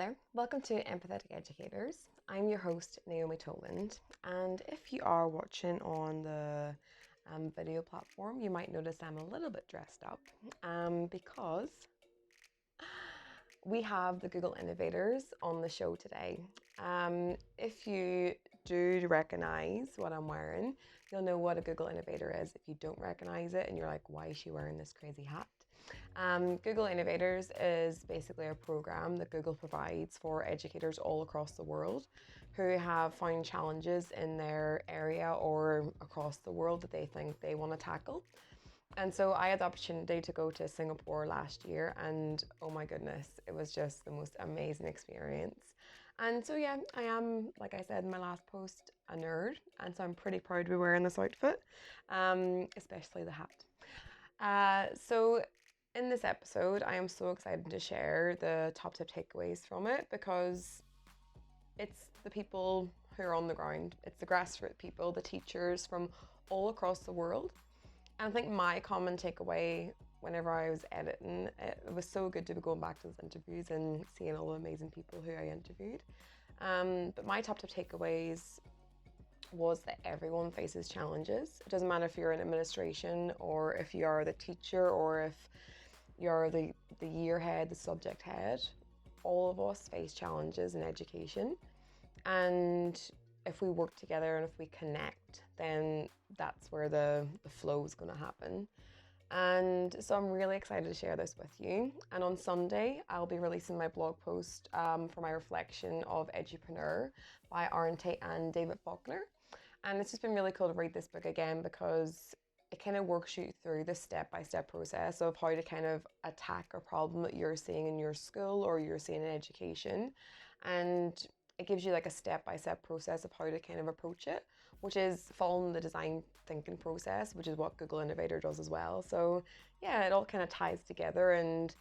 there, welcome to Empathetic Educators. I'm your host, Naomi Toland, and if you are watching on the video platform, you might notice I'm a little bit dressed up because we have the Google Innovators on the show today. If you do recognize what I'm wearing, you'll know what a Google Innovator is. If you don't recognize it and you're like, why is she wearing this crazy hat? Google Innovators is basically a program that Google provides for educators all across the world who have found challenges in their area or across the world that they think they want to tackle. And so I had the opportunity to go to Singapore last year, and oh my goodness, it was just the most amazing experience. And so yeah, I am, like I said in my last post, a nerd, and so I'm pretty proud to be wearing this outfit, especially the hat. So in this episode, I am so excited to share the top tip takeaways from it because it's the people who are on the ground. It's the grassroots people, the teachers from all across the world. And I think my common takeaway whenever I was editing, it was so good to be going back to those interviews and seeing all the amazing people who I interviewed. But my top tip takeaways was that everyone faces challenges. It doesn't matter if you're in administration or if you are the teacher or if you're the year head, the subject head. All of us face challenges in education. And if we work together and if we connect, then that's where the flow is going to happen. And so I'm really excited to share this with you. And on Sunday, I'll be releasing my blog post for my reflection of Edupreneur by Arndt and David Faulkner. And it's just been really cool to read this book again because it kind of works you through the step-by-step process of how to kind of attack a problem that you're seeing in your school or you're seeing in education. And it gives you like a step-by-step process of how to kind of approach it, which is following the design thinking process, which is what Google Innovator does as well. So yeah, it all kind of ties together, and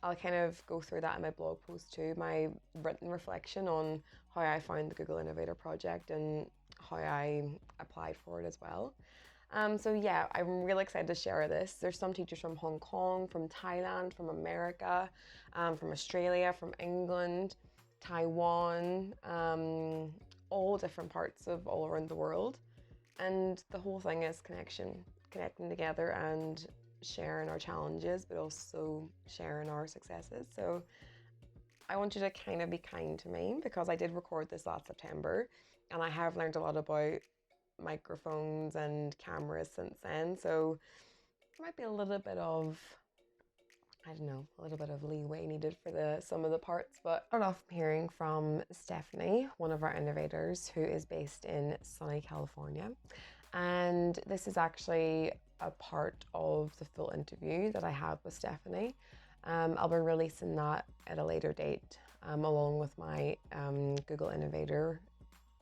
I'll kind of go through that in my blog post too, my written reflection on how I found the Google Innovator project and how I applied for it as well. So yeah, I'm really excited to share this. There's some teachers from Hong Kong, from Thailand, from America, from Australia, from England, Taiwan, all different parts of all around the world. And the whole thing is connecting together and sharing our challenges, but also sharing our successes. So I want you to kind of be kind to me because I did record this last September and I have learned a lot about microphones and cameras since then. So there might be a little bit of, I don't know, a little bit of leeway needed for some of the parts. But I start off hearing from Stephanie, one of our innovators who is based in sunny California. And this is actually a part of the full interview that I have with Stephanie. I'll be releasing that at a later date, along with my Google Innovator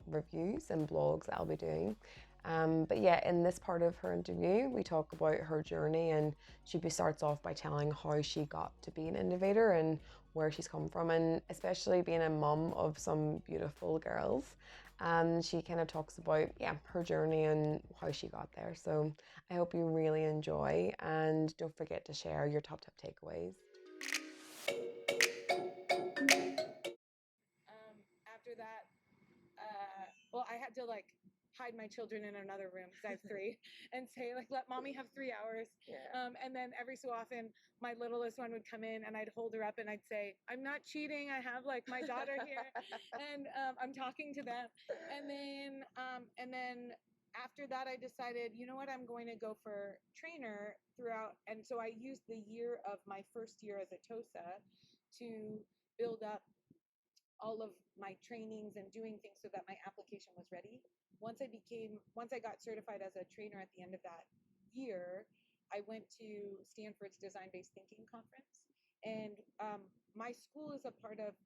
reviews and blogs that I'll be doing. But yeah, in this part of her interview, we talk about her journey, and she starts off by telling how she got to be an innovator and where she's come from, and especially being a mum of some beautiful girls. She kind of talks about, her journey and how she got there. So I hope you really enjoy, and don't forget to share your top tip takeaways. After that, I had to hide my children in another room because I have three and say let mommy have 3 hours. Yeah. And then every so often my littlest one would come in and I'd hold her up and I'd say, I'm not cheating. I have my daughter here and I'm talking to them. And then after that, I decided, you know what, I'm going to go for trainer throughout. And so I used the year of my first year as a TOSA to build up all of my trainings and doing things so that my application was ready. Once I got certified as a trainer at the end of that year, I went to Stanford's Design-Based Thinking Conference. And my school is a part of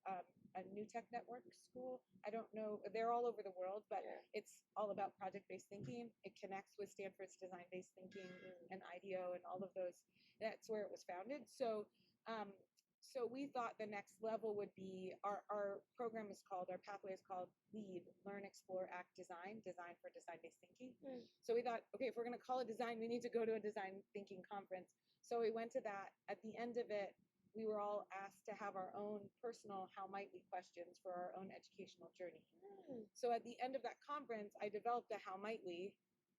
a New Tech Network school. I don't know, they're all over the world, but it's all about project-based thinking. It connects with Stanford's Design-Based Thinking and IDEO and all of those. That's where it was founded. So we thought the next level would be our program is called, our pathway is called LEAD, Learn, Explore, Act, Design for design-based thinking. So we thought, okay, if we're going to call it design, we need to go to a design thinking conference. So we went to that. At the end of it, we were all asked to have our own personal how might we questions for our own educational journey. So at the end of that conference, I developed a how might we,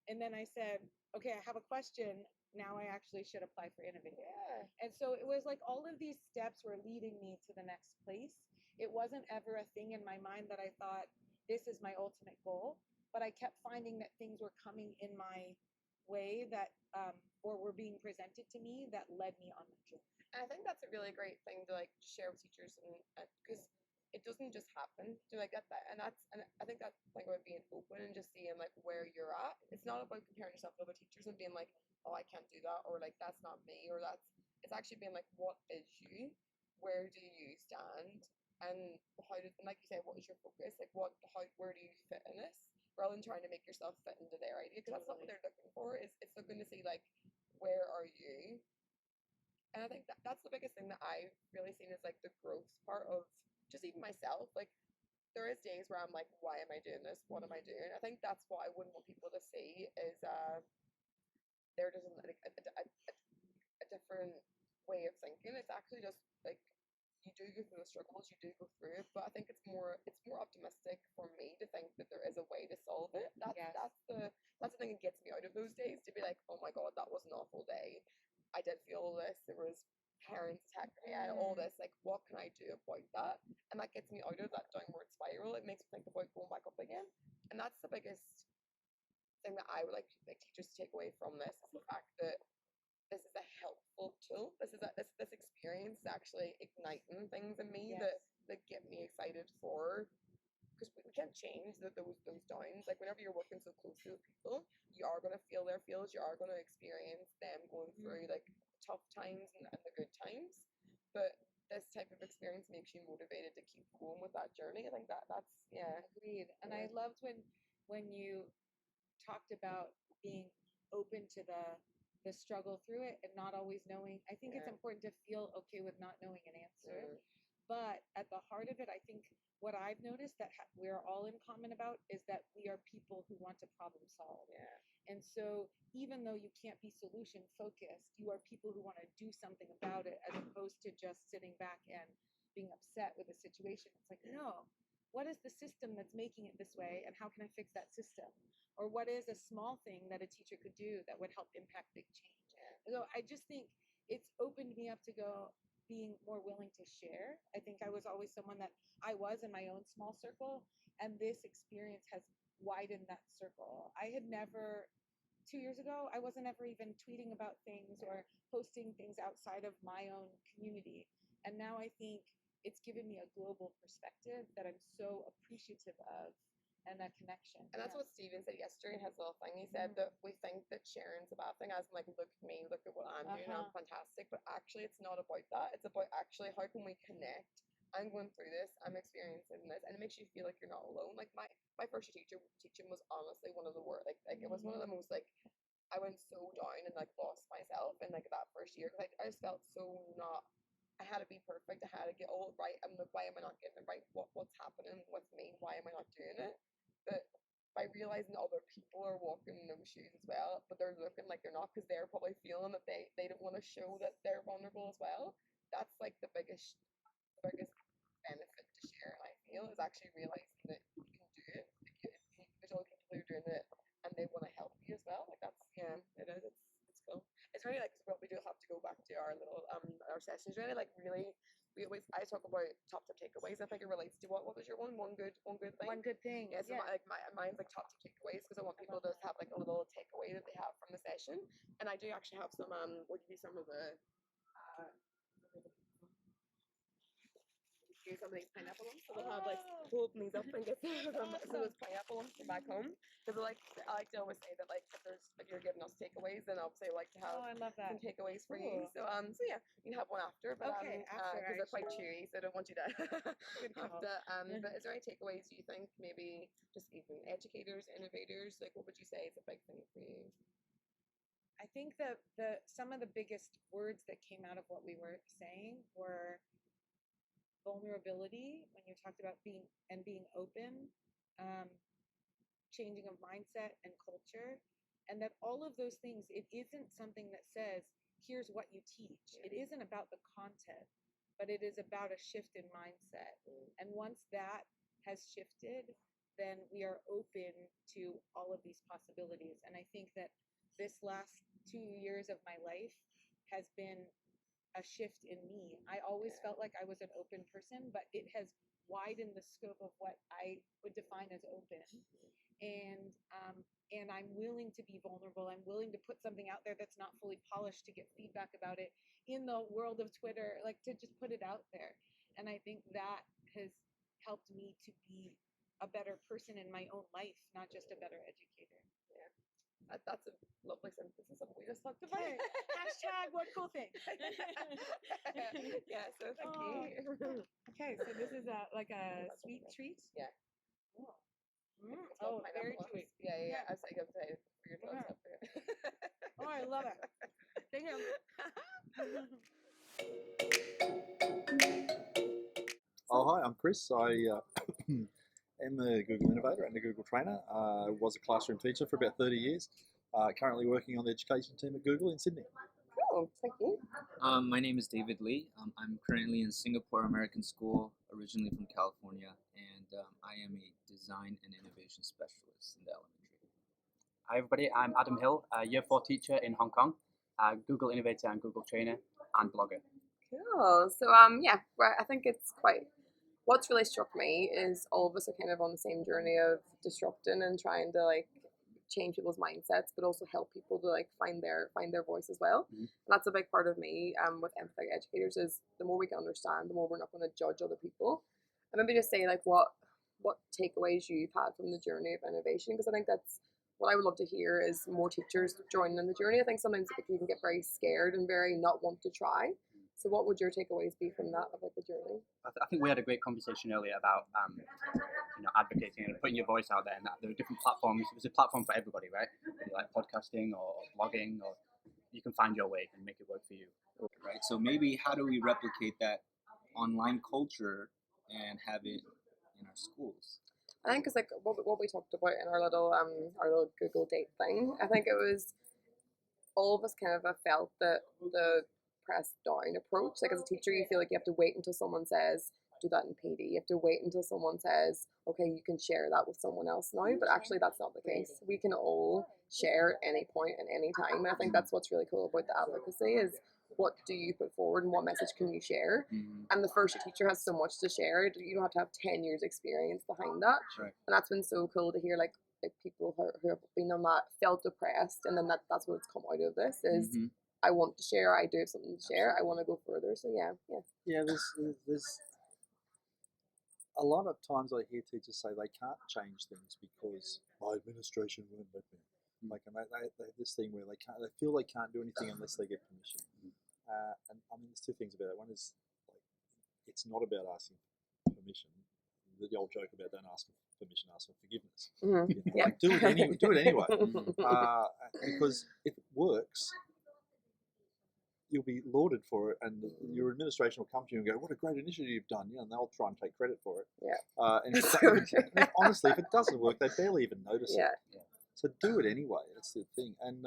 and then I said, okay, I have a question. Now I actually should apply for Innovators. Yeah. And so it was like all of these steps were leading me to the next place. It wasn't ever a thing in my mind that I thought, this is my ultimate goal, but I kept finding that things were coming in my way that, or were being presented to me that led me on that journey. And I think that's a really great thing to like share with teachers, and because it doesn't just happen to like get that, and I think that thing about being open and just seeing like where you're at. It's not about comparing yourself to other teachers and being like, oh, I can't do that, or like that's not me, or that's. It's actually being like, what is you? Where do you stand? And how did, and like you said, what is your focus? Like where do you fit in this? Rather than trying to make yourself fit into their idea, because that's not what they're looking for. Is it's looking to see like, where are you? And I think that's the biggest thing that I've really seen is like the growth part of just even myself. Like there is days where I'm like, why am I doing this? What am I doing? I think that's what I wouldn't want people to see is there doesn't like a different way of thinking. It's actually just like you do go through the struggles, you do go through it, but I think it's more optimistic for me to think that there is a way to solve it. That's the thing that gets me out of those days, to be like, oh my god, that was an awful day. I did feel this. There was parents attacking me. I had all this. Like, what can I do about that? And that gets me out of that downward spiral. It makes me think about going back up again. And that's the biggest thing that I would like teachers to take away from this, is the fact that this is a helpful tool. This experience is actually igniting things in me that get me excited for, because we can't change those downs. Like whenever you're working so closely with people, you are going to feel their feels. You are going to experience them going through like tough times and the good times. But this type of experience makes you motivated to keep going with that journey. I think that's Agreed. And I loved when you talked about being open to the struggle through it and not always knowing. I think it's important to feel okay with not knowing an answer. But at the heart of it, I think what I've noticed that we're all in common about is that we are people who want to problem solve. And so even though you can't be solution focused, you are people who want to do something about it, as opposed to just sitting back and being upset with the situation. It's like, no, what is the system that's making it this way, and how can I fix that system? Or what is a small thing that a teacher could do that would help impact big change? So I just think it's opened me up to go being more willing to share. I think I was always someone that I was in my own small circle, and this experience has widened that circle. I had never, 2 years ago, I wasn't ever even tweeting about things or posting things outside of my own community. And now I think it's given me a global perspective that I'm so appreciative of, and that connection. And that's what Steven said yesterday in his little thing. He said that we think that sharing's a bad thing, as in like, look at me, look at what I'm doing, I'm fantastic. But actually, it's not about that. It's about actually how can we connect? I'm going through this, I'm experiencing this, and it makes you feel like you're not alone. Like my first year teaching was honestly one of the worst. Like it was one of the most like, I went so down and like lost myself in like that first year, because I just felt so not. I had to be perfect. I had to get all right. I'm like, why am I not getting it right? What's happening with me? Why am I not doing it? But by realizing other people are walking in those shoes as well, but they're looking like they're not, because they're probably feeling that they don't want to show that they're vulnerable as well. That's like the biggest benefit to share, I feel, is actually realizing that you can do it. Like there's other people who are doing it and they want to help you as well. Like that's it is. It's cool. It's really like what we do have to go back to our little our sessions. Really like really. I talk about top tip takeaways. I think it relates to what was your one good thing. One good thing. Yeah, so mine's like top tip takeaways, because I want people to just have like a little takeaway that they have from the session. And I do actually have some what would be some of the do some of these pineapple ones. So they'll have like open these up and get some of those pineapple ones from back home. Because I like to always say that like if you're giving us takeaways, then obviously I like to have I love that. some takeaways for you. So yeah, you can have one after, but after, because they're quite chewy, so I don't want you to Good have call. to. But is there any takeaways you think maybe just even educators, innovators, like what would you say is a big thing for you? I think that some of the biggest words that came out of what we were saying were vulnerability, when you talked about being open, changing of mindset and culture, and that all of those things, it isn't something that says, here's what you teach. It isn't about the content. but it is about a shift in mindset. And once that has shifted, then we are open to all of these possibilities. And I think that this last 2 years of my life has been a shift in me. I always felt like I was an open person, but it has widened the scope of what I would define as open. And and I'm willing to be vulnerable. I'm willing to put something out there that's not fully polished to get feedback about it in the world of Twitter, like to just put it out there. And I think that has helped me to be a better person in my own life, not just a better educator. That's a lovely synthesis of what we just talked about. Okay. Hashtag what cool thing. Yeah, so thank you. Okay, so this is like a sweet treat. Yeah. Oh, very chewy. Yeah. I was like, I'm excited for your drugs up there. Oh, I love it. Thank you. Oh, hi, I'm Chris. I am a Google Innovator and a Google Trainer. Was a classroom teacher for about 30 years. Currently working on the education team at Google in Sydney. Cool, thank you. My name is David Lee. I'm currently in Singapore American School, originally from California, and I am a design and innovation specialist in the elementary. Hi everybody, I'm Adam Hill, a Year 4 teacher in Hong Kong, Google Innovator and Google Trainer and blogger. Cool. So yeah, I think it's quite. What's really struck me is all of us are kind of on the same journey of disrupting and trying to like change people's mindsets, but also help people to like find their voice as well. Mhm. And that's a big part of me with empathetic educators is the more we can understand, the more we're not going to judge other people. And maybe just say like what takeaways you've had from the journey of innovation, because I think that's what I would love to hear is more teachers joining in the journey. I think sometimes you can get very scared and very not want to try. So what would your takeaways be from that of like the journey? I think we had a great conversation earlier about advocating and putting your voice out there, and that there are different platforms. There's a platform for everybody, right? Like podcasting or blogging, or you can find your way and make it work for you. Right. So maybe how do we replicate that online culture and have it in our schools? I think it's like what we talked about in our little Google date thing. I think it was all of us kind of felt that the press down approach. Like as a teacher, you feel like you have to wait until someone says do that in PD. You have to wait until someone says okay, you can share that with someone else now. But actually, that's not the case. We can all share at any point and any time. And I think that's what's really cool about the advocacy is what do you put forward and what message can you share. And the first year teacher has so much to share. You don't have to have 10 years experience behind that. Right. And that's been so cool to hear like people who have been on that felt depressed, and then that's what's come out of this is I want to share, I do have something to share, I want to go further. So yeah. Yeah, there's a lot of times I hear teachers say they can't change things because my administration won't let me. Like, and they have this thing where they feel they can't do anything unless they get permission. And I mean, there's two things about it. One is like, it's not about asking permission. The old joke about don't ask for permission, ask for forgiveness. Like, do it anyway. Because if it works, you'll be lauded for it, and your administration will come to you and go, "What a great initiative you've done!" And they'll try and take credit for it. And honestly, if it doesn't work, they barely even notice it. So do it anyway. That's the thing. And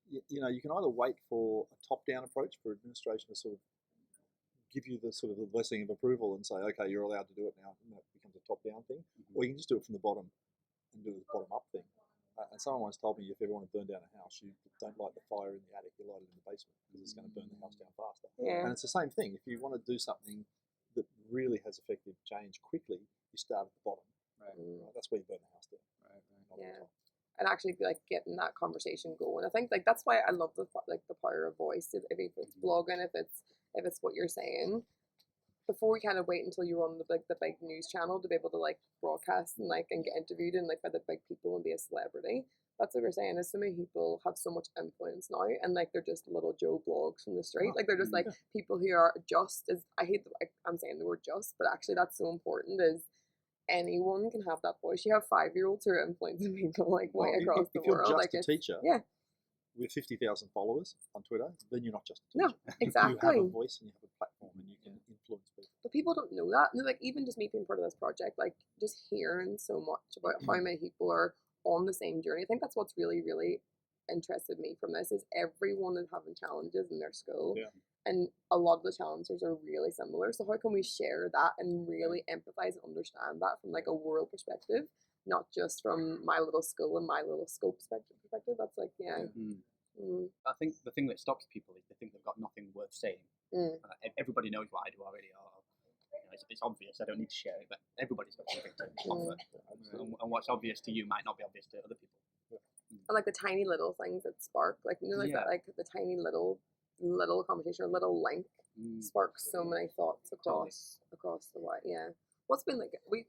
you can either wait for a top-down approach for administration to sort of give you the sort of the blessing of approval and say, "Okay, you're allowed to do it now," and that becomes a top-down thing, or you can just do it from the bottom and do the bottom-up thing. And someone once told me if you ever want to burn down a house, you don't light the fire in the attic, you light it in the basement because it's going to burn the house down faster. And it's the same thing. If you want to do something that really has effective change quickly, you start at the bottom. Right. That's where you burn the house down. Right. And actually like getting that conversation going. I think like that's why I love the power of voice. If it's blogging, if it's what you're saying. Before we kind of wait until you're on the big news channel to be able to like broadcast and get interviewed and like by the big people and be a celebrity. That's what we're saying is so many people have so much influence now, and like they're just little Joe blogs from the street. Like they're just like people who are just as I'm saying the word just, but actually that's so important is anyone can have that voice. You have 5-year-olds who are influencing people like way across the world. If you're like just a teacher, with 50,000 followers on Twitter, then you're not just a teacher. No, exactly. You have a voice and you have a platform and you can influence people. But people don't know that. And like even just me being part of this project, like just hearing so much about how many people are on the same journey. I think that's what's really, really interested me from this is everyone is having challenges in their school. and a lot of the challenges are really similar. So how can we share that and really empathize and understand that from like a world perspective, not just from my little school and my little scope perspective? That's like, yeah. I think the thing that stops people is they think they've got nothing worth saying. Everybody knows what I do already, or it's obvious. I don't need to share it, but everybody's got something to offer, and what's obvious to you might not be obvious to other people. And like the tiny little things that spark, like that, like the tiny little conversation or little link sparks so many thoughts across the way. Yeah. What's been like we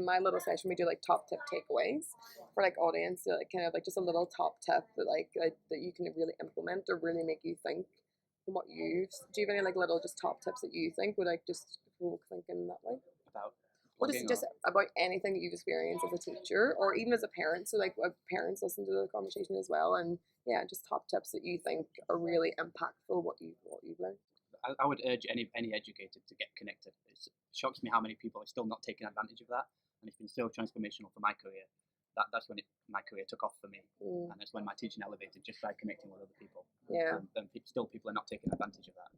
my little session, we do like top tip takeaways for like audience, so like kind of like just a little top tip that like that you can really implement or really make you think from what do you have any like little just top tips that you think would like just provoke thinking that way About well, just about anything that you've experienced as a teacher or even as a parent, so like parents listen to the conversation as well, and yeah, just top tips that you think are really impactful what you've learned. I would urge any educator to get connected. It shocks me how many people are still not taking advantage of that, and it's been so transformational for my career. That's when my career took off for me, and that's when my teaching elevated just by connecting with other people. Yeah. And still people are not taking advantage of that.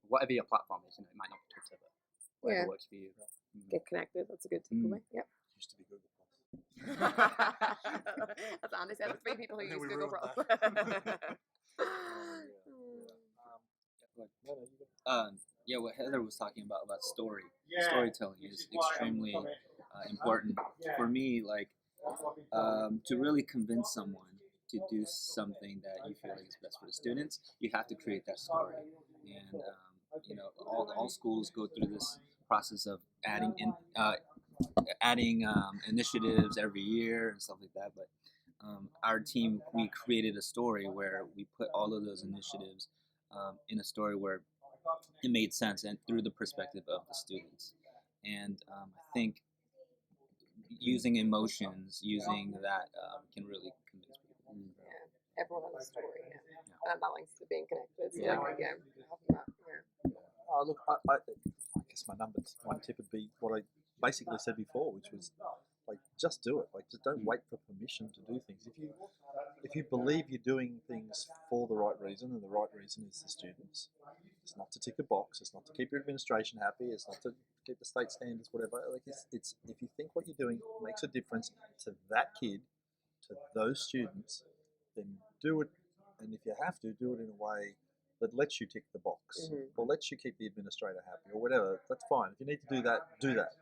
Whatever your platform is, it might not be Twitter, but whatever works for you. Get connected. That's a good takeaway. Yep. Used to be Google Plus. That's Andy said. 3 people who use We Google ruined Plus. Yeah, what Heather was talking about storytelling is extremely important for me. Like to really convince someone to do something that you feel like is best for the students, you have to create that story. And all schools go through this process of adding initiatives every year and stuff like that. But our team, we created a story where we put all of those initiatives in a story where it made sense and through the perspective of the students. And I think using emotions, using that can really convince people. Yeah, everyone has a story. Yeah. And that links to being connected. So like, having that. Yeah. Look, I guess my number one tip would be what I basically said before, which was like just do it. Like just don't wait for permission to do things. If you believe you're doing things for the right reason, and the right reason is the students, it's not to tick a box, it's not to keep your administration happy, it's not to keep the state standards, whatever. Like it's if you think what you're doing makes a difference to that kid, to those students, then do it. And if you have to, do it in a way that lets you tick the box or lets you keep the administrator happy or whatever. That's fine. If you need to do that, do that.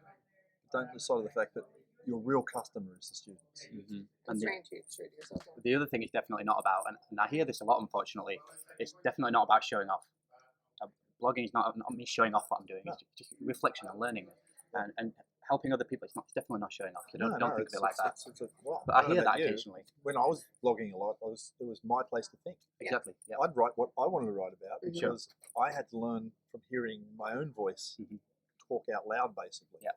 Don't lose sight of the fact that your real customer is the students. And true to yourself. The other thing is definitely not about, and I hear this a lot, unfortunately, it's definitely not about showing off. Blogging is not me showing off what I'm doing. No. It's just reflection and learning and helping other people. It's definitely not showing off. So don't think of it like that. But I hear that occasionally. When I was blogging a lot, it was my place to think. Exactly. Yeah. I'd write what I wanted to write about because I had to learn from hearing my own voice talk out loud, basically. Yeah.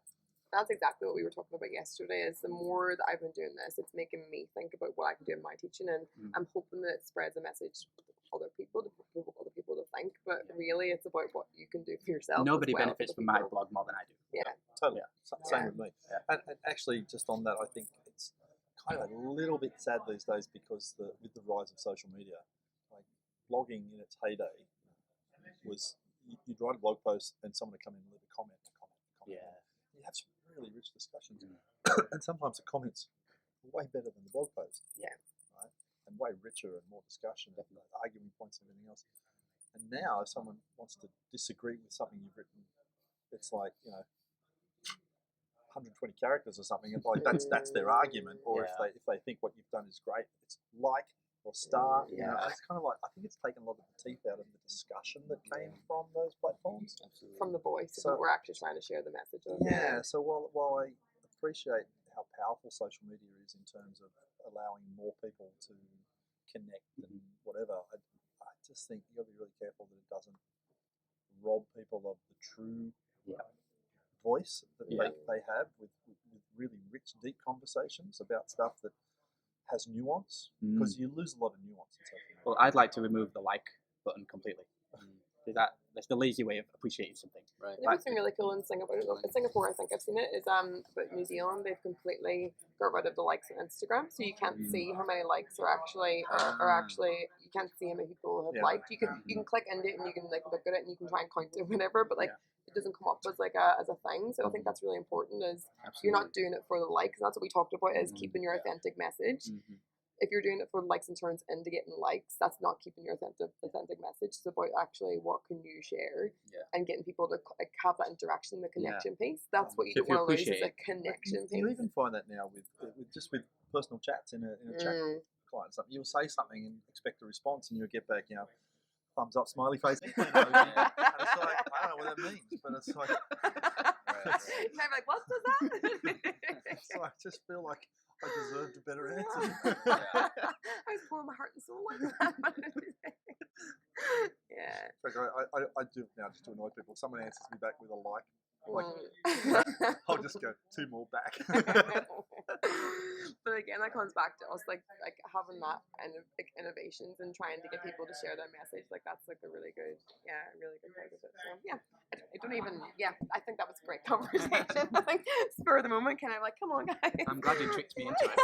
That's exactly what we were talking about yesterday. Is the more that I've been doing this, it's making me think about what I can do in my teaching, and I'm hoping that it spreads a message to other people, to provoke other people to think. But really, it's about what you can do for yourself. Nobody benefits from my blog more than I do. Yeah, totally. Same with me. And actually, just on that, I think it's kind of a little bit sad these days because with the rise of social media, like blogging in its heyday was you'd write a blog post and someone would come in and leave a comment. Yeah. You have some really rich discussions, and sometimes the comments are way better than the blog post. Yeah. Right. And way richer and more discussion, arguing points and everything else. And now, if someone wants to disagree with something you've written, it's like 120 characters or something. It's like that's their argument. Or if they think what you've done is great, it's like or star. It's kind of like I think it's taken a lot of the teeth out of the discussion that came from those platforms. Absolutely. From the voice, so we're actually trying to share the message. So while I appreciate how powerful social media is in terms of allowing more people to connect and whatever, I just think you've got to be really careful that it doesn't rob people of the true voice that they have with really rich, deep conversations about stuff that has nuance, because you lose a lot of nuance in social media. Well, I'd like to remove the like button completely. That's the lazy way of appreciating something. Right. You know what's been really cool in Singapore? In Singapore, I think I've seen it. But New Zealand, they've completely got rid of the likes on Instagram, so you can't see how many likes are actually you can't see how many people have liked. You can click into it and you can like look at it and you can try and count it whenever, but like it doesn't come up as like as a thing. So I think that's really important. Is you're not doing it for the likes. That's what we talked about. Is keeping your authentic message. If you're doing it for likes and turns into getting likes, that's not keeping your authentic message. It's about actually what can you share and getting people to like have that interaction, the connection piece. That's what you don't want to lose is a connection piece. You even find that now with personal chats in a chat client. Something you'll say something and expect a response, and you'll get back, thumbs up, smiley face. And it's like, I don't know what that means, but it's like, And I'm like, what does that? so I just feel like I deserved a better answer. I was pouring my heart and soul into that. Yeah. In fact, I do now just to annoy people. Someone answers me back with a like. I'll just go 2 more back. But again, that comes back to us like having that kind of like innovations and trying to get people to share their message. Like that's like a really good part of it. So yeah, I don't even. Yeah, I think that was a great conversation. I think spur of the moment, kind of like, come on, guys. I'm glad you tricked me into it.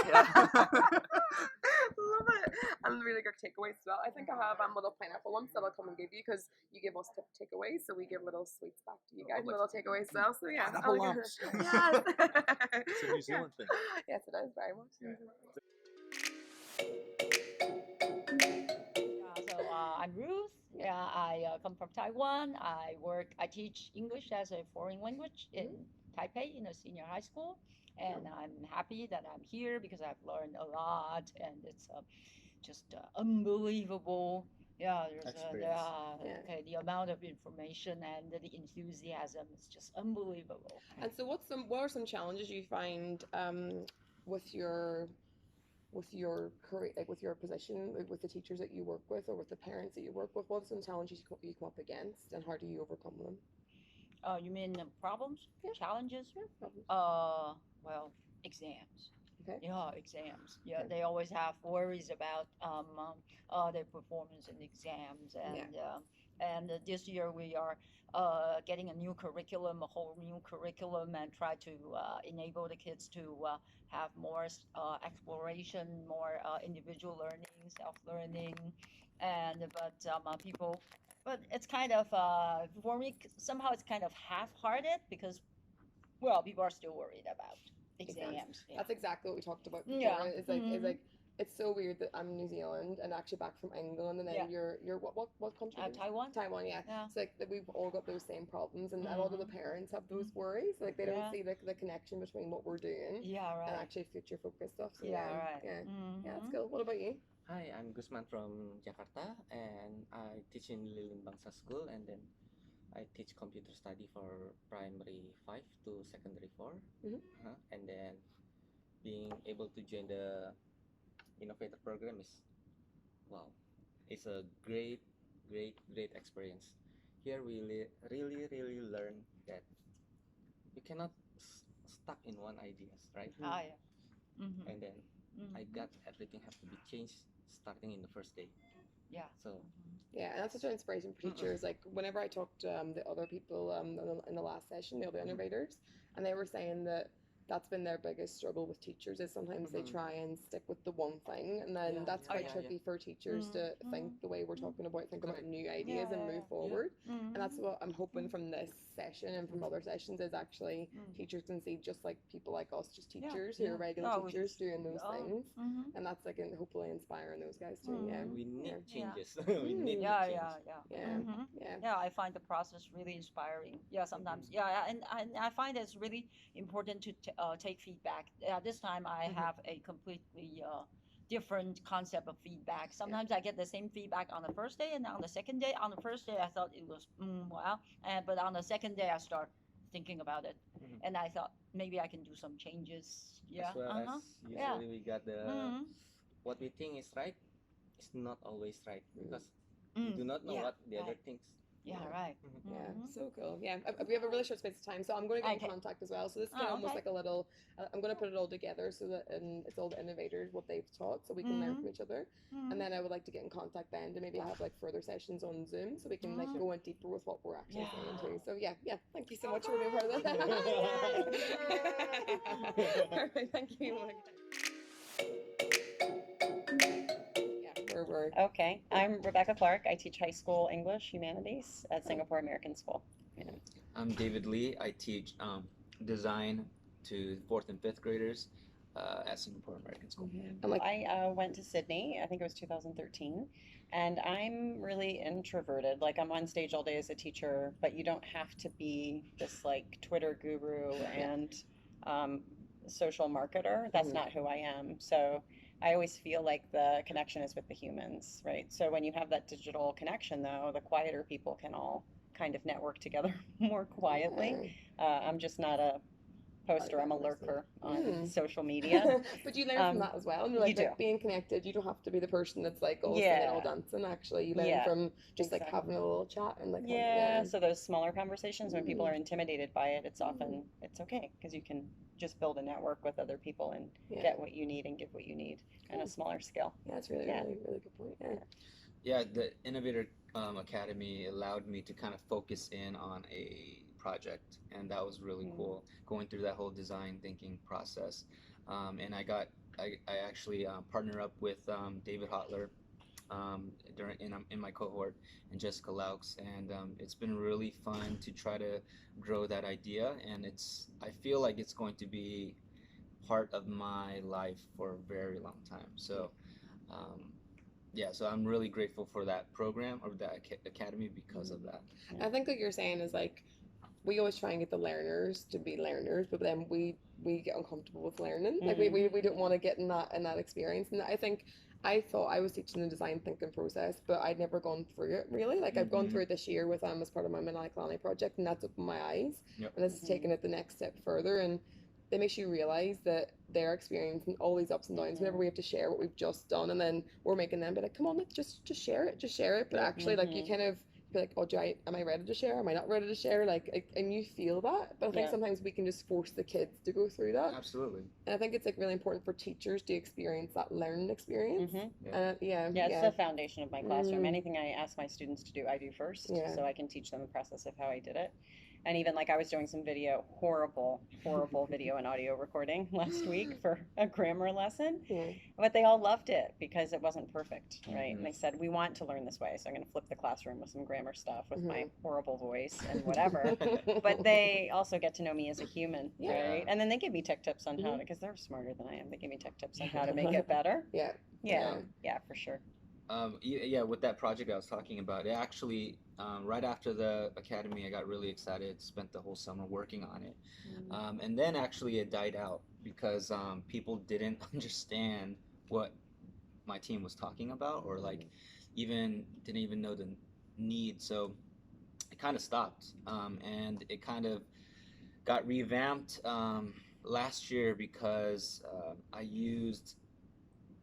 Love it. And really good takeaways as well. I think I have little pineapple lumps that I'll come and give you because you give us takeaways, so we give little sweets back to you guys, little takeaways as well. So yeah, pineapple lumps. Yes. It's a New Zealand thing. Yes, it is very much. I'm Ruth. I come from Taiwan. I teach English as a foreign language in Taipei in a senior high school, and I'm happy that I'm here because I've learned a lot, and it's just unbelievable. Yeah, the amount of information and the enthusiasm is just unbelievable. And so, what are some challenges you find with your career, like with your position, like with the teachers that you work with, or with the parents that you work with? What are some challenges you come up against, and how do you overcome them? You mean problems, challenges? Yeah, problems. Well, exams. Okay. Yeah, exams. Yeah, they always have worries about their performance in exams, and this year we are getting a whole new curriculum, and try to enable the kids to have more exploration, more individual learning, self-learning, but it's kind of for me somehow it's kind of half-hearted because people are still worried about exams. Yeah. That's exactly what we talked about before. Yeah. It's like it's so weird that I'm New Zealand and actually back from England, and then you're what country? Taiwan. Taiwan, yeah. It's like that we've all got those same problems, and a lot of the parents have those worries. Like they don't see the connection between what we're doing and actually future focused stuff. So right. Yeah, that's cool. What about you? Hi, I'm Gusman from Jakarta, and I teach in Lilin Bangsa School, and then I teach computer study for primary 5 to secondary 4, and then being able to join the Innovator program it's a great experience. Here we really learn that you cannot stuck in one ideas, right? And then I got everything have to be changed starting in the first day. Yeah. So. Yeah, and that's such an inspiration for teachers. Like whenever I talked to the other people in the last session, the other innovators, and they were saying that that's been their biggest struggle with teachers is sometimes they try and stick with the one thing, and then that's quite tricky for teachers to think the way we're talking about, think about new ideas and move forward. And that's what I'm hoping from this session and from other sessions is actually teachers can see just like people like us, just teachers who are regular teachers doing those things, and that's like hopefully inspiring those guys too. We need changes. We need Yeah, I find the process really inspiring. Yeah, sometimes. Yeah, and I find it's really important to take feedback. This time I have a completely different concept of feedback. Sometimes I get the same feedback on the first day and on the second day. On the first day I thought it was but on the second day I start thinking about it, and I thought maybe I can do some changes. Yeah. As well as usually we got the what we think is right is not always right because we do not know what the other thinks. Yeah, right. Yeah, so cool. Yeah, we have a really short space of time, so I'm going to get in contact as well. So this is kind of almost like a little, I'm going to put it all together so that it's all the innovators, what they've taught, so we can learn from each other. And then I would like to get in contact then to maybe have like further sessions on Zoom so we can like go in deeper with what we're actually saying too. So yeah, thank you so much for being part of that. All right, thank you. Okay, I'm Rebecca Clark. I teach high school English Humanities at Singapore American School. Yeah. I'm David Lee. I teach design to 4th and 5th graders at Singapore American School. I went to Sydney, I think it was 2013, and I'm really introverted. Like I'm on stage all day as a teacher, but you don't have to be this like Twitter guru and social marketer. That's not who I am. So I always feel like the connection is with the humans, right? So when you have that digital connection, though, the quieter people can all kind of network together more quietly. I'm just not a poster. I'm a lurker on social media. But you learn from that as well. And you're like being connected, you don't have to be the person that's like all singing, all dancing. Actually, you learn from just like having a little chat and like so those smaller conversations when people are intimidated by it, it's often it's okay because you can just build a network with other people and get what you need and give what you need on a smaller scale. Yeah, that's really really good point. Yeah, the Innovator Academy allowed me to kind of focus in on a project, and that was really cool, going through that whole design thinking process. And I actually partner up with David Hotler in my cohort, and Jessica Laux, and it's been really fun to try to grow that idea, and I feel like it's going to be part of my life for a very long time. So so I'm really grateful for that program or that academy because of that. I think what you're saying is like we always try and get the learners to be learners, but then we get uncomfortable with learning. Like we don't want to get in that experience. And I thought I was teaching the design thinking process, but I'd never gone through it really. Like I've gone through it this year with as part of my Manali Kalani project, and that's opened my eyes. And this has taken it the next step further, and it makes you realize that they're experiencing all these ups and downs whenever we have to share what we've just done, and then we're making them be like, come on, like, just share it. But actually like you kind of be like, oh, am I ready to share? Am I not ready to share? Like, and you feel that. But I think sometimes we can just force the kids to go through that. Absolutely. And I think it's like really important for teachers to experience that learning experience. It's the foundation of my classroom. Anything I ask my students to do, I do first, so I can teach them the process of how I did it. And even like I was doing some horrible video and audio recording last week for a grammar lesson, but they all loved it because it wasn't perfect, right? And they said, we want to learn this way, so I'm going to flip the classroom with some grammar stuff with my horrible voice and whatever. But they also get to know me as a human, right? And then they give me tech tips on how to, because they're smarter than I am, they give me tech tips on how to make it better. Yeah, for sure. With that project I was talking about, it actually, right after the academy, I got really excited, spent the whole summer working on it. And then actually it died out because people didn't understand what my team was talking about, or like didn't even know the need. So it kind of stopped, and it kind of got revamped last year because I used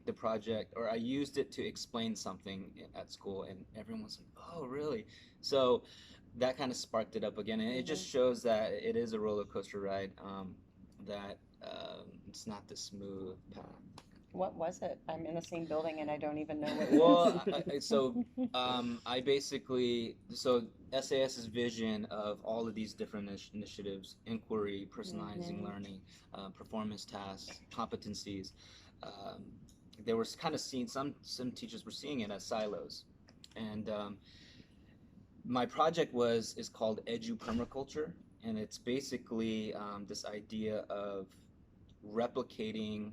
the project, or I used it to explain something at school, and everyone was like, oh really? So that kind of sparked it up again, and it just shows that it is a roller coaster ride, that it's not the smooth path. What was it? I'm in the same building and I don't even know what it is. I basically, SAS's vision of all of these different initiatives, inquiry, personalizing learning, performance tasks, competencies, they were kind of seeing, some teachers were seeing it as silos. And my project is called Edu Permaculture, and it's basically this idea of replicating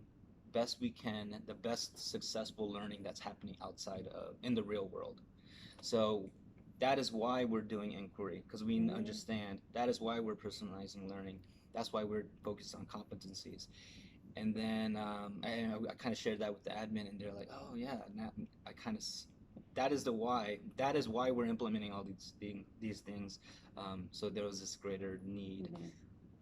best we can the best successful learning that's happening outside of in the real world. So that is why we're doing inquiry, because we understand. That is why we're personalizing learning. That's why we're focused on competencies. And then I kind of shared that with the admin, and they're like, "Oh yeah," that is the why. That is why we're implementing all these things. So there was this greater need,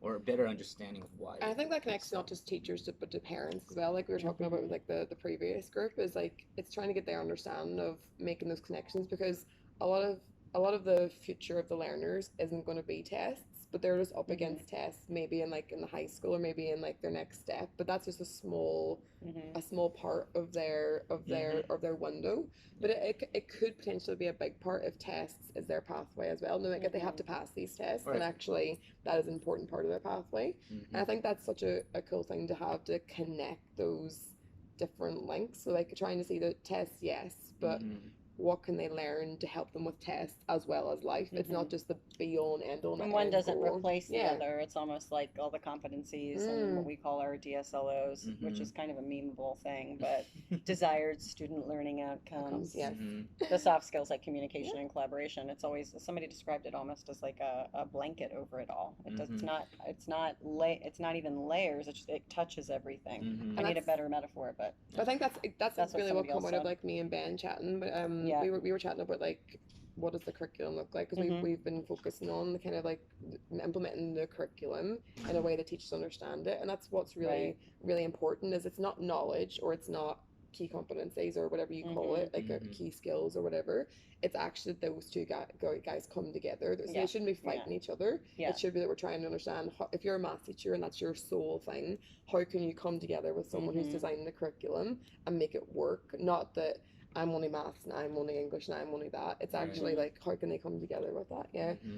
or a better understanding of why. And I think that connects not just teachers but to parents as well. Like we were talking about with like the previous group, is like it's trying to get their understanding of making those connections, because a lot of a lot of the future of the learners isn't going to be tests, but they're just up against tests, maybe in like in the high school or maybe in like their next step. But that's just a small part of their window. But it could potentially be a big part if tests is their pathway as well. Knowing that they have to pass these tests, and actually that is an important part of their pathway. And I think that's such a cool thing to have, to connect those different links. So like trying to see the tests, yes, but what can they learn to help them with tests as well as life? It's not just the be all and end all. And one doesn't replace the other. It's almost like all the competencies and what we call our DSLOs, which is kind of a memeable thing, but desired student learning outcomes. Yes. The soft skills like communication and collaboration. It's always, somebody described it almost as like a blanket over it all. It does, it's not even layers. It touches everything. I need a better metaphor, but I think that's really what come out of like me and Ben chatting. But we were chatting about like what does the curriculum look like, because we've been focusing on the kind of like implementing the curriculum in a way that teachers understand it, and that's what's really really important. Is it's not knowledge or it's not key competencies or whatever you call it, like key skills or whatever. It's actually those two guys come together. So they shouldn't be fighting each other. It should be that we're trying to understand how, if you're a math teacher and that's your sole thing, how can you come together with someone who's designing the curriculum and make it work? Not that I'm only maths and I'm only English and I'm only that. It's actually like, how can they come together with that?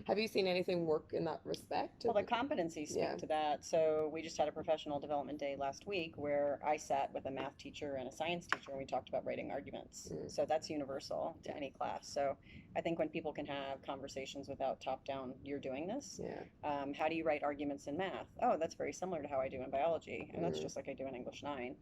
Have you seen anything work in that respect? Well, the competencies speak to that. So we just had a professional development day last week where I sat with a math teacher and a science teacher and we talked about writing arguments. So that's universal to any class. So I think when people can have conversations without top down, you're doing this. How do you write arguments in math? Oh, that's very similar to how I do in biology. And that's just like I do in English 9.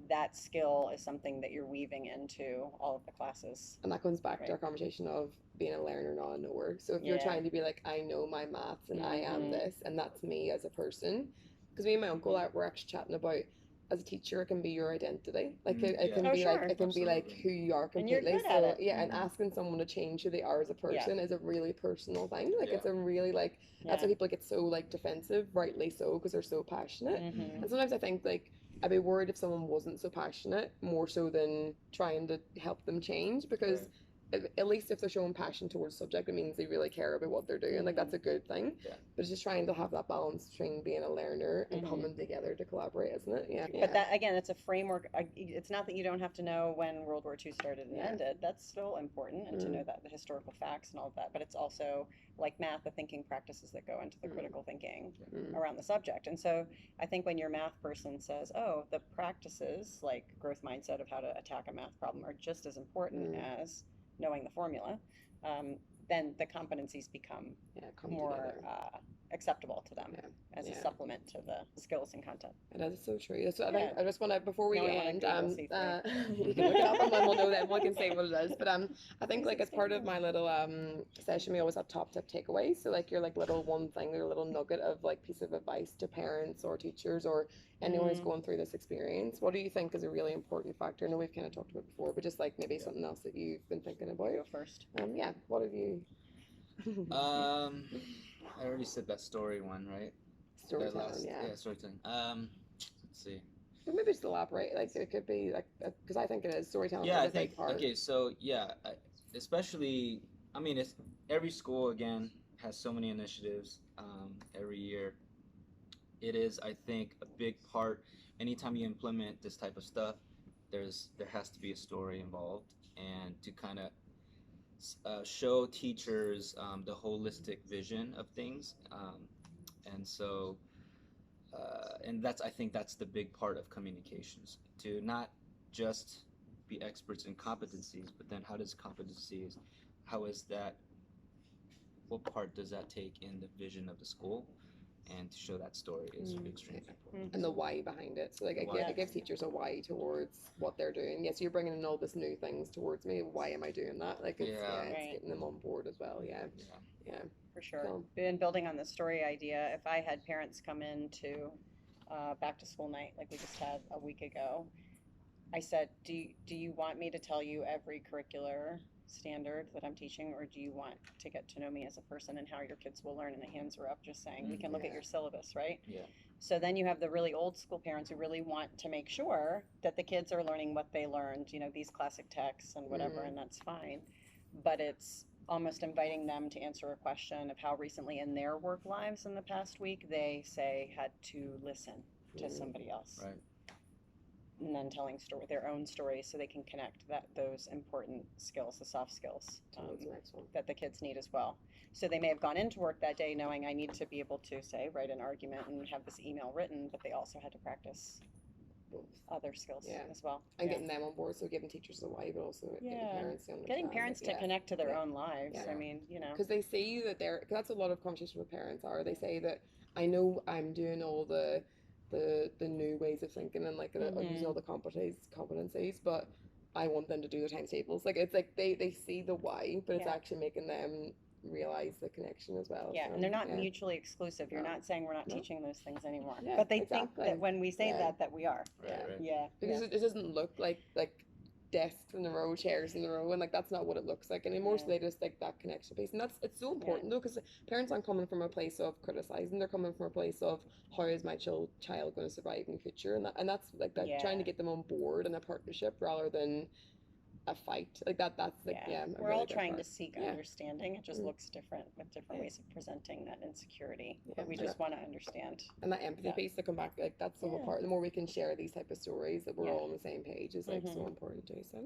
That skill is something that you're weaving into all of the classes. And that comes back to our conversation of being a learner, not a knower. So if you're trying to be like, I know my maths and I am this, and that's me as a person. Because me and my uncle were actually chatting about, as a teacher, it can be your identity. Like it can be like, it can be like who you are completely. And you're good at it. And asking someone to change who they are as a person is a really personal thing. Like it's a really like, that's why people get so like defensive, rightly so, because they're so passionate. And sometimes I think like, I'd be worried if someone wasn't so passionate, more so than trying to help them change, because at least if they're showing passion towards subject, it means they really care about what they're doing. Like that's a good thing. But it's just trying to have that balance between being a learner and coming together to collaborate, isn't it? But that, again, it's a framework. It's not that you don't have to know when World War II started and ended. That's still important, and to know that the historical facts and all of that. But it's also like math, the thinking practices that go into the critical thinking around the subject. And so I think when your math person says, oh, the practices like growth mindset of how to attack a math problem are just as important as knowing the formula, then the competencies become more acceptable to them as a supplement to the skills and content. And that is so true. So I think I just want to, before we end, you can look it up and then we'll know that, one can say what it is. But I think like as part of my little session, we always have top tip takeaways. So like your like little one thing, your little nugget of like piece of advice to parents or teachers or anyone who's going through this experience. What do you think is a really important factor? I know we've kind of talked about it before, but just like maybe something else that you've been thinking about. Go first. What have you? I already said that story one, right? Storytelling, storytelling. Let's see. But maybe just elaborate. Like it could be like, because I think it is storytelling. Yeah, I think. Okay, so especially, I mean, it's every school again has so many initiatives every year. It is, I think, a big part. Anytime you implement this type of stuff, there has to be a story involved, and to kind of show teachers the holistic vision of things, and so and I think that's the big part of communications, to not just be experts in competencies, but then what part does that take in the vision of the school? And to show that story is extremely important. And the why behind it. So like it gives teachers a why towards what they're doing. Yes, you're bringing in all this new things towards me. Why am I doing that? Like it's getting them on board as well. Yeah. For sure. Cool. And building on the story idea, if I had parents come in to back to school night like we just had a week ago, I said, do you want me to tell you every curricular standard that I'm teaching, or do you want to get to know me as a person and how your kids will learn? And the hands were up just saying, we can look at your syllabus, right? So then you have the really old school parents who really want to make sure that the kids are learning what they learned, these classic texts and whatever, and that's fine. but it's almost inviting them to answer a question of how recently in their work lives in the past week they say had to listen to somebody else. Right. And then telling their own stories so they can connect those important skills, the soft skills that the kids need as well. So they may have gone into work that day knowing I need to be able to, say, write an argument and have this email written, but they also had to practice other skills as well. And getting them on board, so giving teachers a why, but also getting parents to connect to their own lives. I mean, you know. Because they see that cause that's a lot of conversation with parents are, they say that I know I'm doing all the new ways of thinking and like using all the competencies, but I want them to do their times tables. Like it's like they see the why, but it's actually making them realize the connection as well. Yeah, so, and they're not mutually exclusive. You're not saying we're not teaching those things anymore. But they think that when we say that we are. Because it doesn't look like desks in a row, chairs in a row, and like that's not what it looks like anymore. So they just like that connection piece, and it's so important though, because parents aren't coming from a place of criticizing; they're coming from a place of how is my child going to survive in the future, and that's like that trying to get them on board in a partnership rather than a fight like that. That's like we're really all trying to seek understanding. It just looks different with different ways of presenting that insecurity, but we just want to understand. And that empathy piece to come back, like that's the whole part. The more we can share these type of stories that we're all on the same page is like so important too. So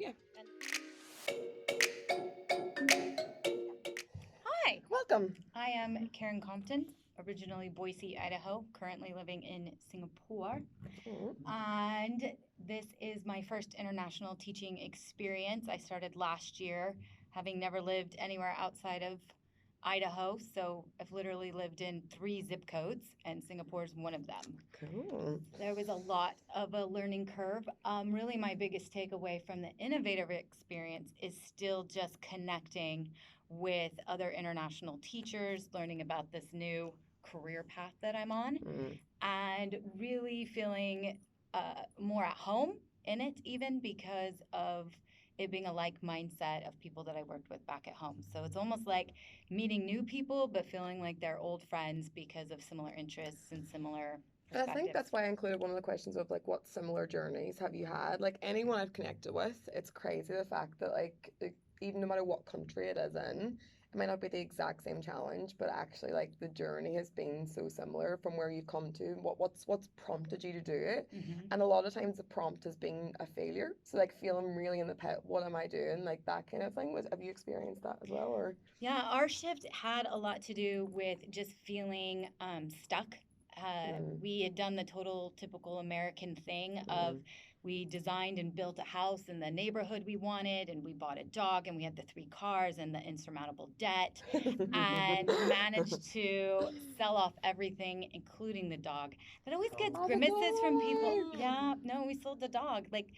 Hi, welcome. I am Karen Compton, originally Boise, Idaho, currently living in Singapore. And this is my first international teaching experience. I started last year, having never lived anywhere outside of Idaho. So I've literally lived in 3 zip codes, and Singapore is one of them. Cool. There was a lot of a learning curve. Really, my biggest takeaway from the Innovator experience is still just connecting with other international teachers, learning about this new career path that I'm on, and really feeling more at home in it, even because of it being a like mindset of people that I worked with back at home. So it's almost like meeting new people, but feeling like they're old friends because of similar interests and similar perspectives. I think that's why I included one of the questions of like, what similar journeys have you had? Like anyone I've connected with, it's crazy the fact that like even no matter what country it is in, it might not be the exact same challenge, but actually like the journey has been so similar from where you've come to, what's prompted you to do it. And a lot of times the prompt has been a failure. So like feeling really in the pit, what am I doing? Like that kind of thing. Have you experienced that as well? Or yeah, our shift had a lot to do with just feeling stuck. We had done the typical American thing of we designed and built a house in the neighborhood we wanted, and we bought a dog, and we had the 3 cars and the insurmountable debt, and managed to sell off everything, including the dog. That always gets grimaces from people. Yeah, no, we sold the dog. Like,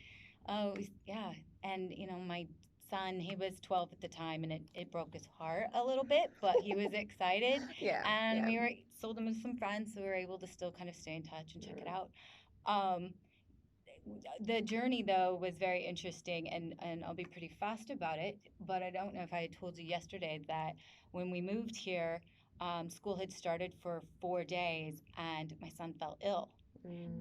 and you know, my son, he was 12 at the time, and it broke his heart a little bit, but he was excited. We sold him to some friends, so we were able to still kind of stay in touch and check it out. The journey, though, was very interesting, and I'll be pretty fast about it, but I don't know if I had told you yesterday that when we moved here, school had started for 4 days, and my son fell ill.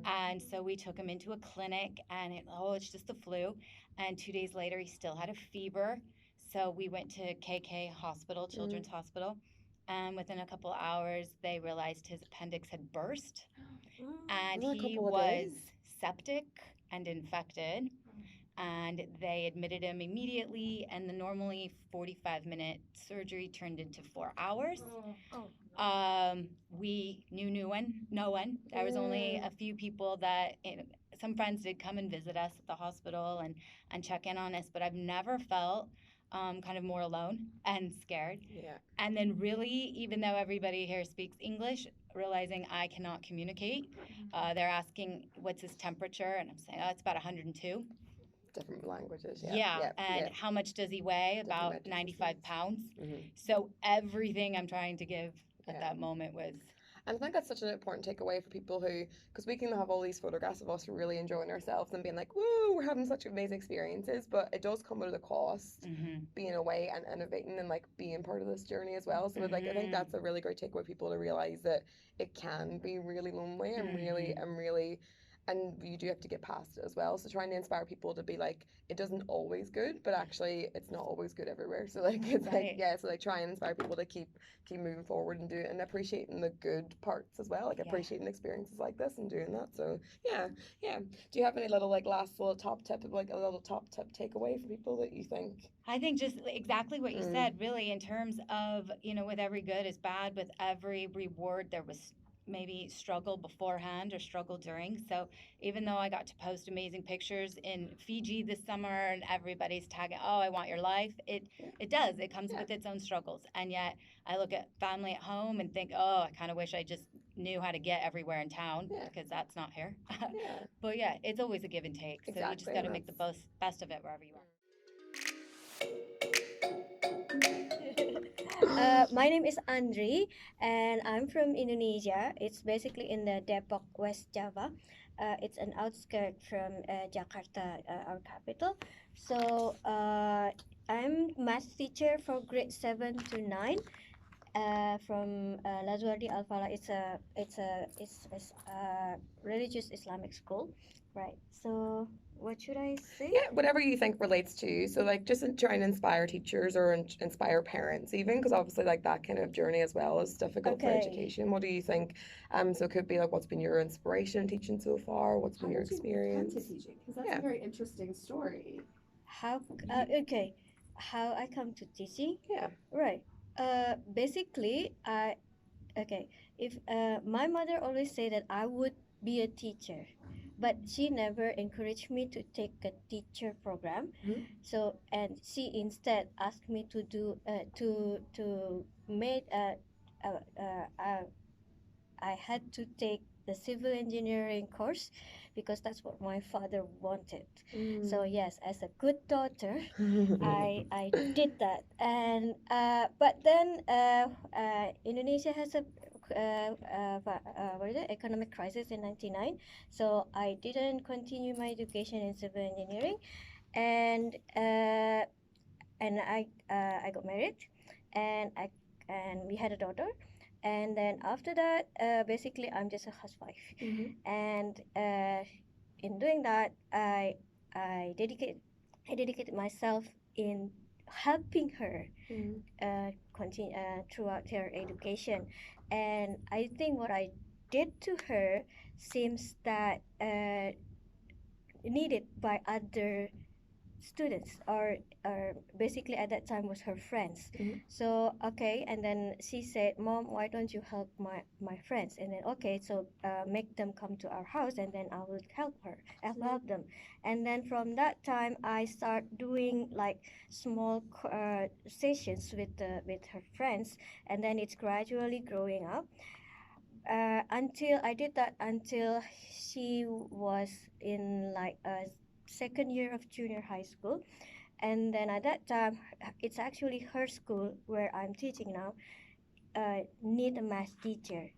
And so we took him into a clinic, and it's just the flu. And 2 days later, he still had a fever. So we went to KK Hospital, Children's Hospital. And within a couple hours, they realized his appendix had burst. And he was septic and infected. And they admitted him immediately. And the normally 45-minute surgery turned into 4 hours. We knew no one. There was only a few people that, some friends did come and visit us at the hospital and check in on us, but I've never felt kind of more alone and scared. And then really, even though everybody here speaks English, realizing I cannot communicate, they're asking what's his temperature, and I'm saying, it's about 102. Different languages, How much does he weigh? About 95 pounds. So everything I'm trying to give at that moment was... And I think that's such an important takeaway for people who, because we can have all these photographs of us really enjoying ourselves and being like, woo, we're having such amazing experiences, but it does come with a cost, being away and innovating and like being part of this journey as well. So like, I think that's a really great takeaway for people to realize that it can be really lonely and really and you do have to get past it as well. So trying to inspire people to be like, it doesn't always good, but actually it's not always good everywhere. So like it's like so like try and inspire people to keep moving forward and do it, and appreciating the good parts as well, like appreciating experiences like this and doing that. So yeah. Do you have any little like last little top tip of like a little top tip takeaway for people that you think? I think just exactly what you said, really, in terms of, with every good is bad, with every reward, there was maybe struggle beforehand or struggle during. So even though I got to post amazing pictures in Fiji this summer and everybody's tagging, oh, I want your life, it does. It comes with its own struggles. And yet I look at family at home and think, oh, I kind of wish I just knew how to get everywhere in town because that's not here. But yeah, it's always a give and take. So you just got to make the best of it wherever you are. My name is Andri, and I'm from Indonesia. It's basically in the Depok, West Java. It's an outskirt from Jakarta, our capital. So I'm math teacher for grade 7 to 9. From Lazuardi Al Falah. It's a religious Islamic school, right? So what should I say? Yeah, whatever you think relates to you. So like just trying to inspire teachers or inspire parents even, because obviously like that kind of journey as well is difficult for education. What do you think? So it could be like, what's been your inspiration in teaching so far? What's been your experience? How did you come to teaching? Because that's a very interesting story. How I come to teaching? Yeah. Right. Basically, if my mother always say that I would be a teacher, but she never encouraged me to take a teacher program. So, and she instead asked me to do to make I had to take the civil engineering course because that's what my father wanted. So yes, as a good daughter, I did that. And but then Indonesia has a economic crisis in 1999. So I didn't continue my education in civil engineering, and I got married, and we had a daughter. And then after that, basically, I'm just a housewife. And in doing that, I dedicated myself in helping her continue throughout her education. And I think what I did to her seems that needed by other students, or basically at that time was her friends. So okay, and then she said, Mom, why don't you help my friends? And then okay, so make them come to our house, and then I will help them. And then from that time I start doing like small sessions with her friends, and then it's gradually growing up until I did that until she was in like a second year of junior high school. And then at that time, it's actually her school where I'm teaching now need a math teacher.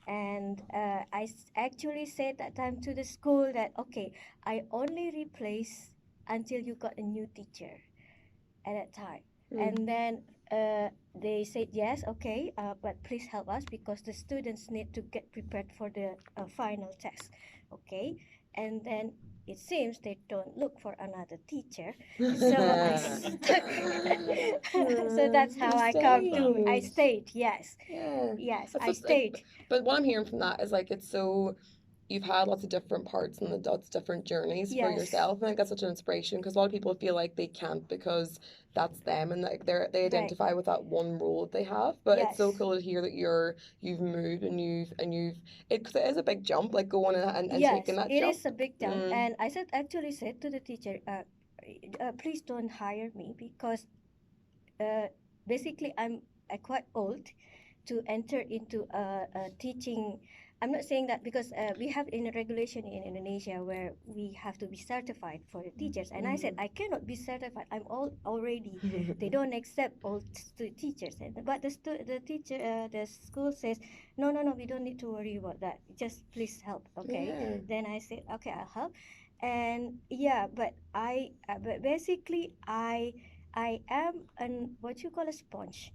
And I actually said that time to the school that okay, I only replace until you got a new teacher at that time. And then they said yes, okay, but please help us because the students need to get prepared for the final test. Okay, and then it seems they don't look for another teacher, so I stuck. So that's how I stayed. Yes, I stayed. But what I'm hearing from that is like it's so. You've had lots of different parts and lots of different journeys for yourself. And I think that's such an inspiration because a lot of people feel like they can't because that's them and like they identify with that one role that they have. But it's so cool to hear that you've moved and because it is a big jump, like going and taking that jump. It is a big jump. And I actually said to the teacher, please don't hire me because basically I'm quite old to enter into a teaching. I'm not saying that because we have in a regulation in Indonesia where we have to be certified for the teachers. And I said, I cannot be certified. I'm already. They don't accept old teachers. But the school says, no, we don't need to worry about that. Just please help. Okay. Then I said, okay, I'll help. And but basically I am what you call a sponge.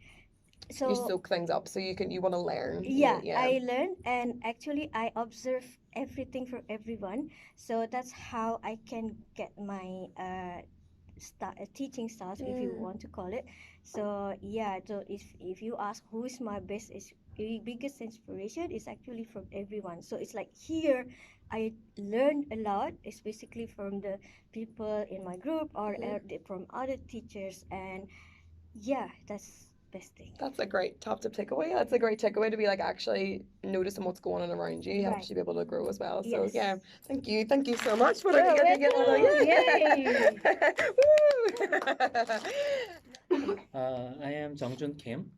so you soak things up, so you want to learn. Yeah, I learn, and actually I observe everything from everyone. So that's how I can get my teaching styles, if you want to call it. So yeah, so if you ask who is my biggest inspiration, is actually from everyone. So it's like here I learned a lot, especially from the people in my group or from other teachers, and yeah, that's best thing. That's a great top tip takeaway. That's a great takeaway, to be like actually noticing what's going on around you. It helps you be able to grow as well. So yeah, thank you so much for I am Jung Kim.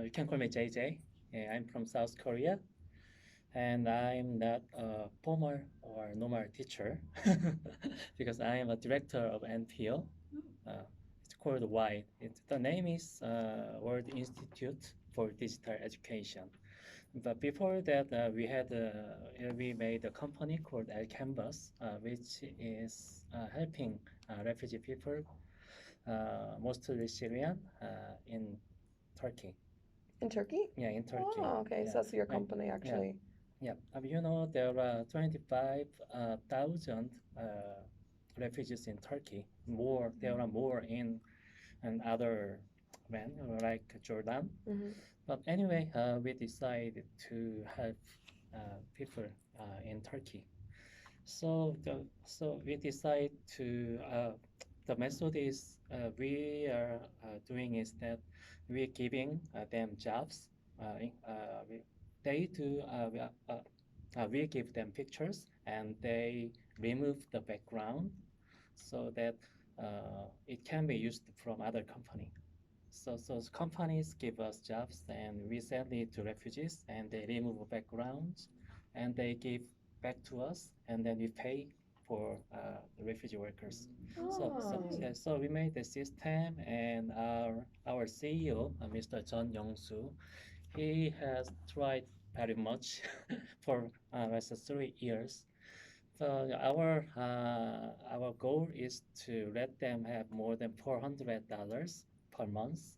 You can call me JJ. I'm from South Korea, and I'm not a former or normal teacher because I am a director of NPO. It's called WIDE. The name is World Institute for Digital Education. But before that, we made a company called Canvas, which is helping refugee people, mostly Syrian, in Turkey. In Turkey? Yeah, in Turkey. Oh, okay. Yeah. So that's your company, actually. Yeah. There are 25,000 refugees in Turkey. There are more in other like Jordan. But anyway, we decided to help people in Turkey. So we decide to the method is we are doing is that we're giving them jobs. They do we give them pictures, and they remove the background so that it can be used from other company. So companies give us jobs, and we send it to refugees, and they remove backgrounds, and they give back to us, and then we pay for the refugee workers. So we made the system, and our CEO, Mr. John Young-soo, he has tried very much for last 3 years. So our goal is to let them have more than $400 per month,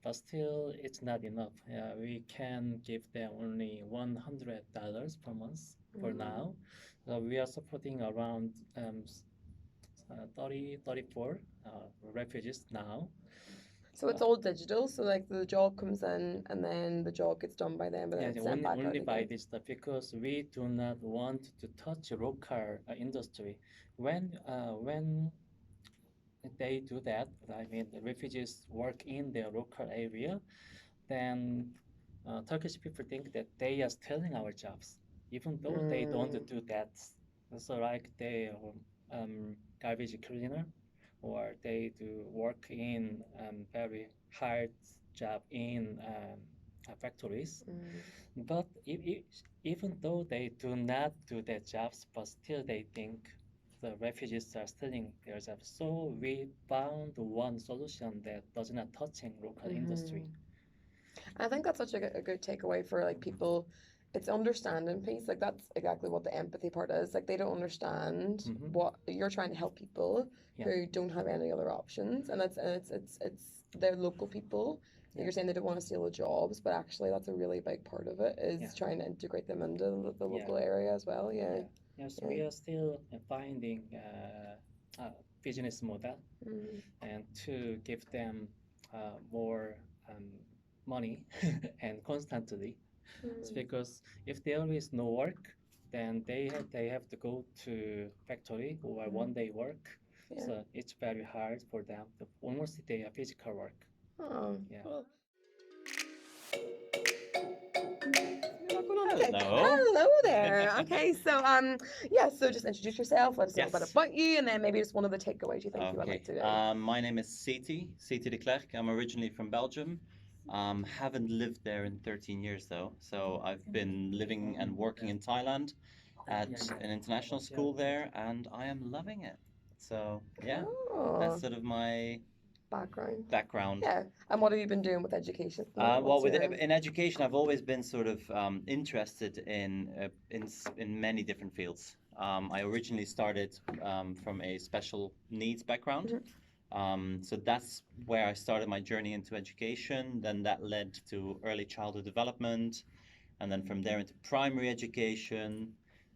but still it's not enough. We can give them only $100 per month for now. So we are supporting around 34 refugees now. So it's all digital. So like the job comes in, and then the job gets done by them, but then it's sent back only out by again. digital, because we do not want to touch local industry. When they do that, I mean, the refugees work in their local area, then Turkish people think that they are stealing our jobs, even though they don't do that. So like they are garbage cleaner, or they do work in very hard job in factories. But even though they do not do their jobs, but still they think the refugees are stealing their jobs. So we found one solution that does not touching local industry. I think that's such a good takeaway for like people. It's understanding piece. Like that's exactly what the empathy part is. Like they don't understand what you're trying to help people who don't have any other options, and it's they're local people. You're saying they don't want to steal the jobs, but actually that's a really big part of it is trying to integrate them into the local area as well. Yes, we are still finding a business model and to give them more money and constantly. It's because if there is no work, then they have to go to factory or 1 day work. So it's very hard for them. Almost they are physical work. Oh, yeah. Cool. Hello there. Okay, so so just introduce yourself. Let us know a bit about you, and then maybe just one of the takeaways you think you would like to do. My name is Citi de Klerk. I'm originally from Belgium. Haven't lived there in 13 years though. So I've been living and working in Thailand at an international school there, and I am loving it. So yeah, that's sort of my background. Yeah. And what have you been doing with education? In education, I've always been sort of interested in many different fields. I originally started from a special needs background. So that's where I started my journey into education. Then that led to early childhood development, and then from there into primary education.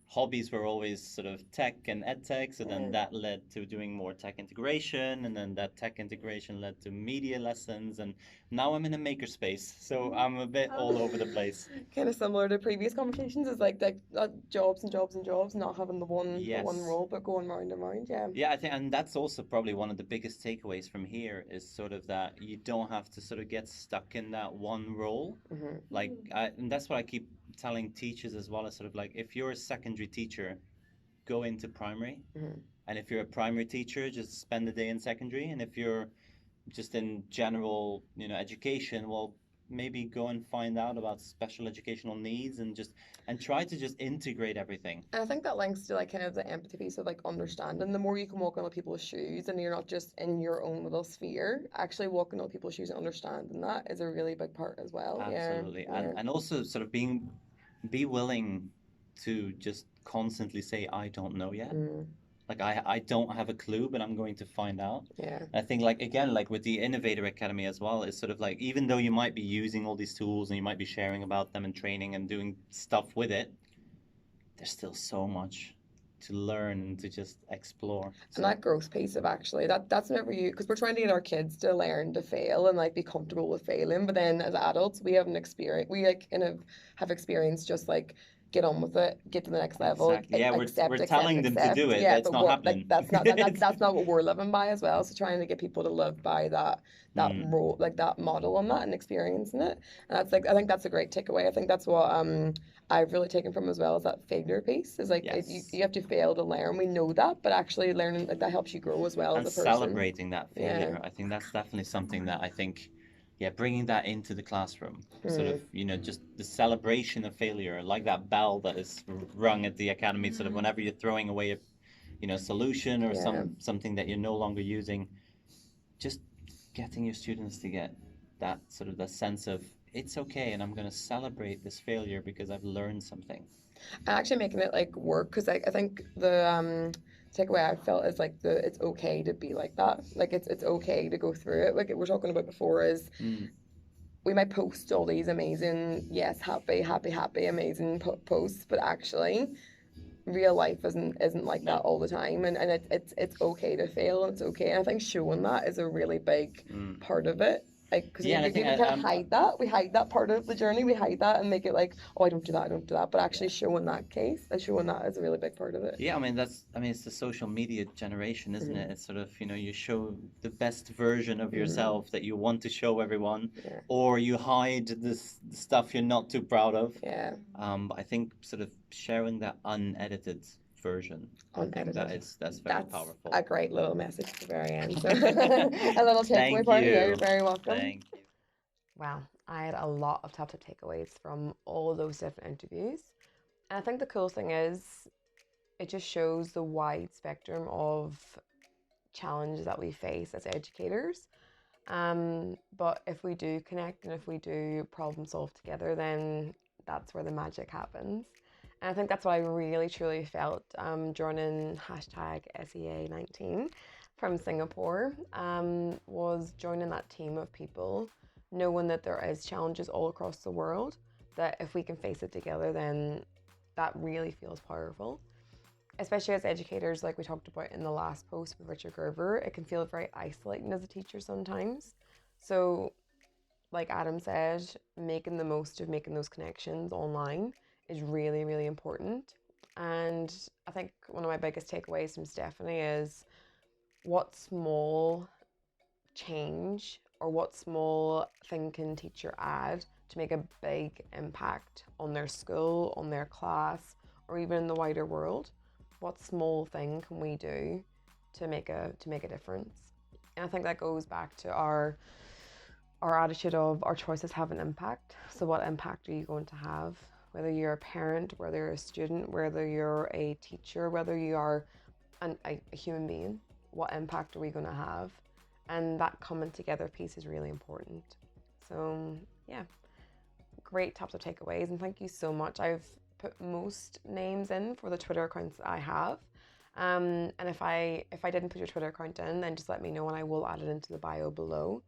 Hobbies were always sort of tech and ed tech, so then that led to doing more tech integration, and then that tech integration led to media lessons, and now I'm in a makerspace, so I'm a bit all over the place. Kind of similar to previous conversations, is like jobs and jobs and jobs, not having the one role, but going round and round. Yeah, I think, and that's also probably one of the biggest takeaways from here is sort of that you don't have to sort of get stuck in that one role. Like, and that's what I keep telling teachers as well, is sort of like, if you're a secondary teacher, go into primary, and if you're a primary teacher, just spend the day in secondary, and if you're just in general, education, well, maybe go and find out about special educational needs and try to just integrate everything. And I think that links to like kind of the empathy piece of like understanding. The more you can walk in other people's shoes and you're not just in your own little sphere, actually walking in other people's shoes and understanding that is a really big part as well. Absolutely. And also sort of be willing to just constantly say, I don't know yet. Like, I don't have a clue, but I'm going to find out. I think, like, again, like with the Innovator Academy as well, it's sort of like, even though you might be using all these tools and you might be sharing about them and training and doing stuff with it, there's still so much to learn and to just explore. And that growth piece of actually, that's whenever because we're trying to get our kids to learn to fail and like be comfortable with failing, but then as adults, we have have experienced just like, get on with it, get to the next level. Exactly. Yeah, we're telling them to do it. Yeah, it's not happening. Like, that's not what we're living by as well. So trying to get people to live by that role, like that model on that and experiencing it. And that's like, I think that's a great takeaway. I think that's what I've really taken from as well, is that failure piece. Is like, you have to fail to learn. We know that, but actually learning, like, that helps you grow as well and as a person. Celebrating that failure. I think that's definitely something that I think, bringing that into the classroom, sort of, just the celebration of failure, like that bell that is rung at the academy, sort of whenever you're throwing away a solution or something that you're no longer using, just getting your students to get that sort of the sense of, it's okay, and I'm going to celebrate this failure because I've learned something. And actually making it like work, because I think the takeaway I felt is like it's okay to be like that. Like it's okay to go through it. Like we're talking about before is we might post all these amazing, happy, amazing posts, but actually real life isn't like that all the time, and it's okay to fail, and it's okay. And I think showing that is a really big part of it. Like, because we kind of hide that. We hide that part of the journey. We hide that and make it like, oh, I don't do that. But actually showing that case, showing that is a really big part of it. Yeah, I mean, it's the social media generation, isn't it? It's sort of, you show the best version of yourself that you want to show everyone, or you hide the stuff you're not too proud of. But I think sort of sharing that unedited version, that's very powerful. A great little message at the very end. So a little takeaway part. Yeah, you're very welcome. Thank you. Wow, I had a lot of top takeaways from all those different interviews, and I think the cool thing is it just shows the wide spectrum of challenges that we face as educators. But if we do connect and if we do problem solve together, then that's where the magic happens. And I think that's what I really truly felt joining #SEA19 from Singapore, was joining that team of people, knowing that there is challenges all across the world, that if we can face it together, then that really feels powerful. Especially as educators, like we talked about in the last post with Richard Gerver, it can feel very isolating as a teacher sometimes. So like Adam said, making the most of making those connections online is really, really important. And I think one of my biggest takeaways from Stephanie is what small change or what small thing can teacher add to make a big impact on their school, on their class, or even in the wider world. What small thing can we do to make a difference? And I think that goes back to our attitude of our choices have an impact. So what impact are you going to have? Whether you're a parent, whether you're a student, whether you're a teacher, whether you are a human being, what impact are we going to have? And that coming together piece is really important. So yeah, great tops of takeaways, and thank you so much. I've put most names in for the Twitter accounts that I have, And if I didn't put your Twitter account in, then just let me know and I will add it into the bio below.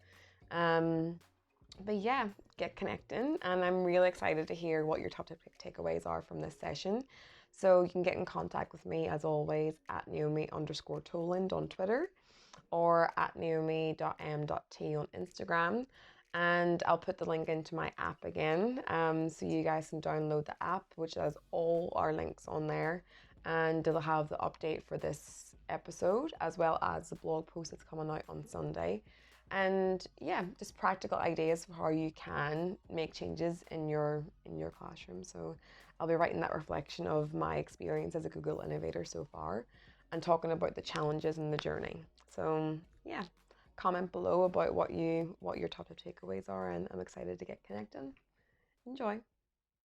But yeah, get connecting, and I'm really excited to hear what your top takeaways are from this session. So you can get in contact with me as always at Naomi_Toland on Twitter or at naomi.m.t on Instagram. And I'll put the link into my app again, so you guys can download the app, which has all our links on there, and it'll have the update for this episode as well as the blog post that's coming out on Sunday. And yeah, just practical ideas for how you can make changes in your classroom. So I'll be writing that reflection of my experience as a Google Innovator so far and talking about the challenges and the journey. So yeah, comment below about what your top takeaways are, and I'm excited to get connected. Enjoy.